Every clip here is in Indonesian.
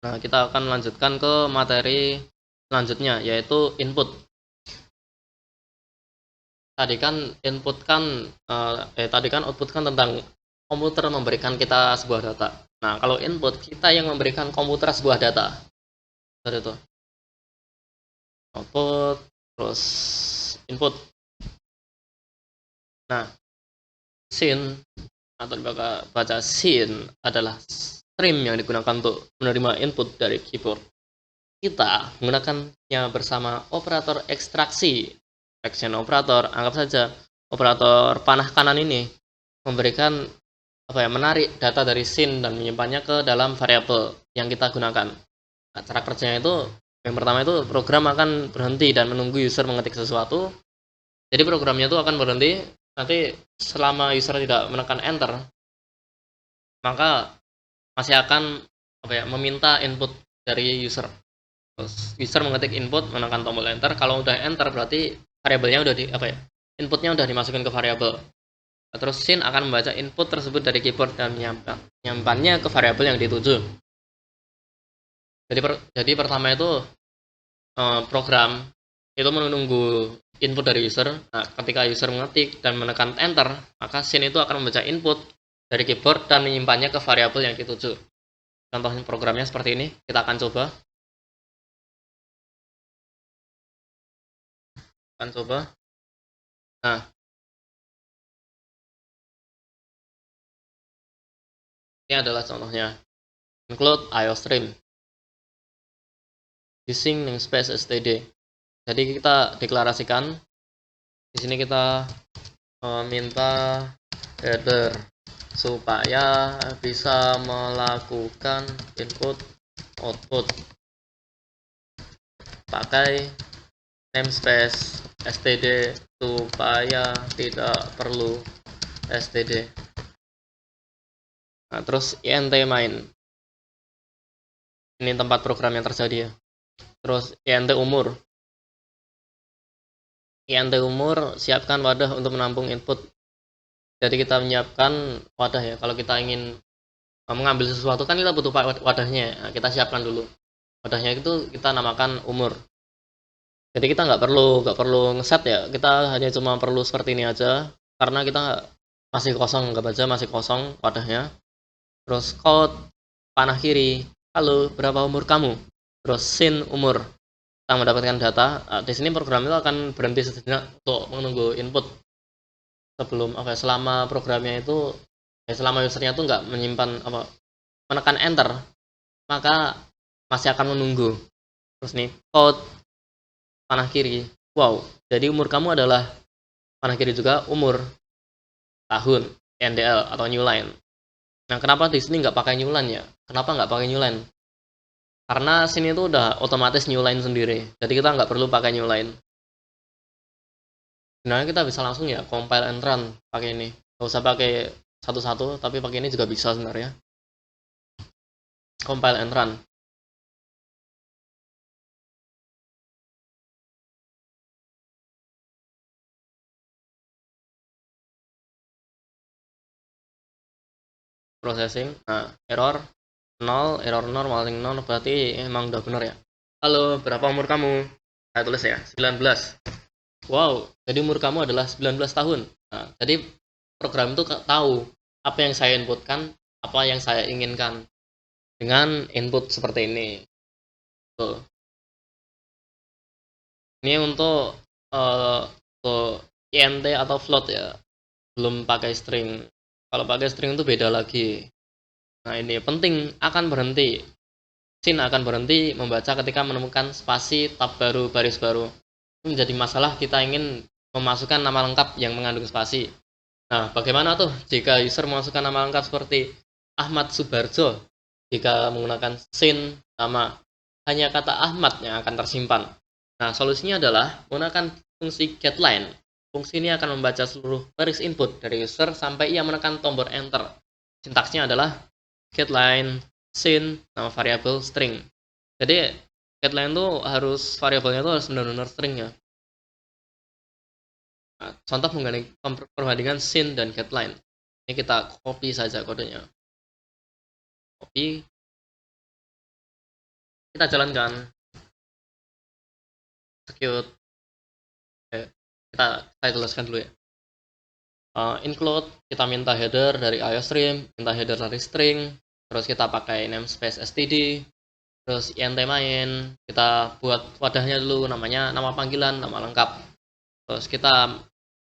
Nah, kita akan melanjutkan ke materi selanjutnya, yaitu input. Tadi kan input kan, tadi kan output kan tentang komputer memberikan kita sebuah data. Nah, kalau input, kita yang memberikan komputer sebuah data. Seperti itu. Output, terus input. Nah, scene atau baca scene adalah stream yang digunakan untuk menerima input dari keyboard. Kita menggunakannya bersama operator ekstraksi. Action operator, anggap saja operator panah kanan ini memberikan menarik data dari scene dan menyimpannya ke dalam variabel yang kita gunakan. Nah, cara kerjanya itu yang pertama itu program akan berhenti dan menunggu user mengetik sesuatu. Jadi programnya itu akan berhenti nanti selama user tidak menekan enter, maka masih akan meminta input dari user. Terus user mengetik input, menekan tombol enter. Kalau udah enter berarti variabelnya udah inputnya udah dimasukin ke variabel. Terus scene akan membaca input tersebut dari keyboard dan menyimpannya ke variabel yang dituju. Jadi pertama itu program itu menunggu input dari user. Nah, ketika user mengetik dan menekan enter, maka scene itu akan membaca input dari keyboard dan menyimpannya ke variabel yang dituju. Contohnya programnya seperti ini, kita akan coba. Nah, ini adalah contohnya. Include IOStream using namespace std. Jadi kita deklarasikan di sini kita minta header supaya bisa melakukan input output pakai namespace std supaya tidak perlu std. Nah, terus int main, ini tempat program yang terjadi ya. Terus int umur, siapkan wadah untuk menampung input. Jadi kita menyiapkan wadah ya. Kalau kita ingin mengambil sesuatu kan kita butuh wadahnya. Nah, kita siapkan dulu wadahnya, itu kita namakan umur. Jadi kita nggak perlu ngeset ya, kita hanya cuma perlu seperti ini aja karena kita masih kosong, nggak baca masih kosong wadahnya. Terus code panah kiri, halo berapa umur kamu, terus sin umur, kita mendapatkan data. Nah, di sini program itu akan berhenti sejenak untuk menunggu input sebelum selama programnya itu selama usernya itu nggak menyimpan menekan enter, maka masih akan menunggu. Terus nih code panah kiri, wow, jadi umur kamu adalah panah kiri juga umur tahun NDL atau new line. Nah, kenapa di sini nggak pakai new line ya? Kenapa nggak pakai new line? Karena sini itu udah otomatis new line sendiri, jadi kita nggak perlu pakai new line. Sebenarnya kita bisa langsung ya compile and run pakai ini, nggak usah pakai satu-satu, tapi pakai ini juga bisa sebenarnya. Compile and run. Processing. Nah, error 0 paling 0 berarti emang udah bener ya. Halo, berapa umur kamu? Saya tulis ya, 19. Wow, jadi umur kamu adalah 19 tahun. Nah, jadi program itu tahu apa yang saya inputkan, apa yang saya inginkan dengan input seperti ini. Tuh. Ini untuk int atau float ya, belum pakai string. Kalau pakai string itu beda lagi. Nah, ini penting, akan berhenti. Scene akan berhenti membaca ketika menemukan spasi, tab baru, baris baru. Ini menjadi masalah kita ingin memasukkan nama lengkap yang mengandung spasi. Nah, bagaimana tuh jika user memasukkan nama lengkap seperti Ahmad Subarjo? Jika menggunakan scene nama, hanya kata Ahmad yang akan tersimpan. Nah, solusinya adalah menggunakan fungsi getLine. Fungsi ini akan membaca seluruh baris input dari user sampai ia menekan tombol enter. Sintaksnya adalah getLine scene nama variabel string. Jadi getLine tuh harus variabelnya tuh harus benar-benar string ya. Nah, contoh perbandingan scene dan getLine. Ini kita copy saja kodenya. Copy. kita jalankan execute. Saya jelaskan dulu ya. Include, kita minta header dari IOStream, minta header dari string, terus kita pakai namespace std, terus int main, kita buat wadahnya dulu, namanya nama panggilan, nama lengkap. Terus kita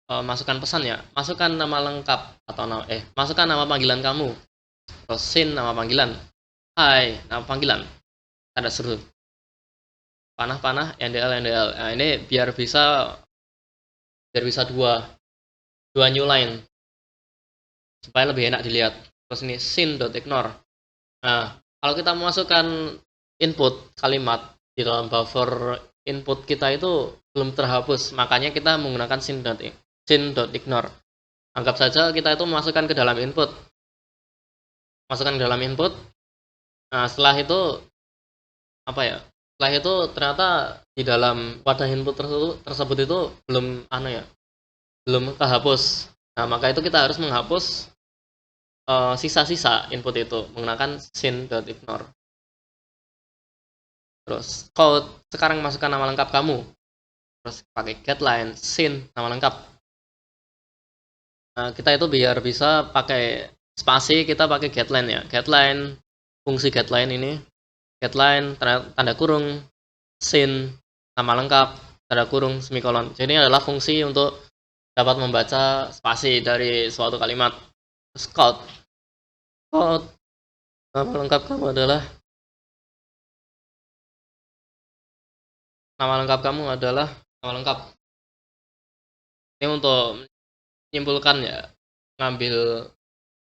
masukkan pesan ya, masukkan nama lengkap atau masukkan nama panggilan kamu. Terus sin nama panggilan, hai nama panggilan, tanda seru, panah ndl. Nah, ini biar bisa dua new line supaya lebih enak dilihat. Terus ini sin.ignore. Nah, kalau kita memasukkan input kalimat di dalam buffer input kita itu belum terhapus, makanya kita menggunakan sin.ignore. Anggap saja kita itu memasukkan ke dalam input. Masukkan ke dalam input. Nah, setelah itu apa ya? Setelah itu ternyata di dalam wadah input tersebut itu belum kehapus. Nah, maka itu kita harus menghapus sisa-sisa input itu menggunakan sin.ignore. Terus kalau sekarang masukkan nama lengkap kamu, terus pakai getLine sin nama lengkap. Nah, kita itu biar bisa pakai spasi, kita pakai getLine ya. GetLine, fungsi getLine ini, getLine tanda kurung sin nama lengkap tanda kurung semikolon. Jadi ini adalah fungsi untuk dapat membaca spasi dari suatu kalimat. Terus code nama lengkap kamu adalah nama lengkap. Ini untuk menyimpulkan ya, ngambil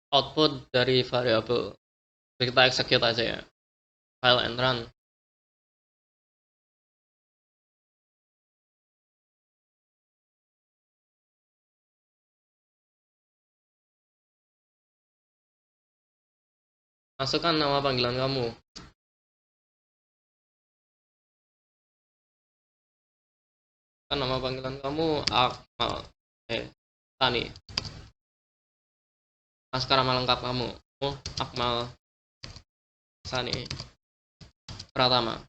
output dari variabel. Kita execute aja ya, file and run. Masukkan nama panggilan kamu. Nama panggilan kamu Akmal Tani. Sekarang nama lengkap kamu Akmal Sani Pratama.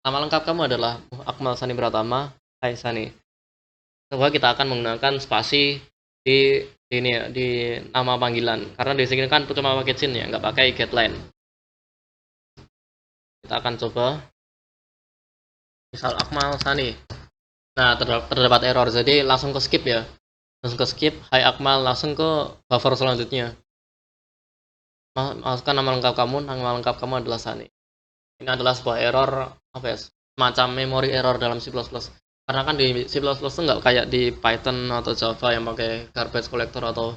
Nama lengkap kamu adalah Akmal Sani Pratama. Hai Sani. Coba kita akan menggunakan spasi di nama panggilan, karena di sini kan cuma pakai sin ya, nggak pakai getLine. Kita akan coba misal Akmal Sani. Nah, terdapat error, jadi langsung ke skip ya, hai Akmal, langsung ke buffer selanjutnya. Masukkan nama lengkap kamu adalah Sani. Ini adalah sebuah error semacam memory error dalam C++. Karena kan di C++ itu nggak kayak di Python atau Java yang pakai garbage collector atau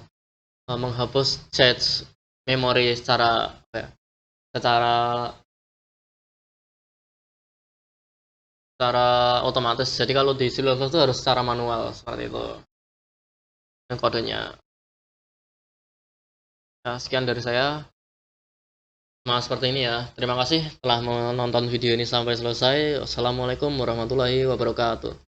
menghapus cache memori secara otomatis. Jadi kalau di C++ itu harus secara manual seperti itu. Dan kodenya. Ya, sekian dari saya. Seperti ini ya. Terima kasih telah menonton video ini sampai selesai. Wassalamualaikum warahmatullahi wabarakatuh.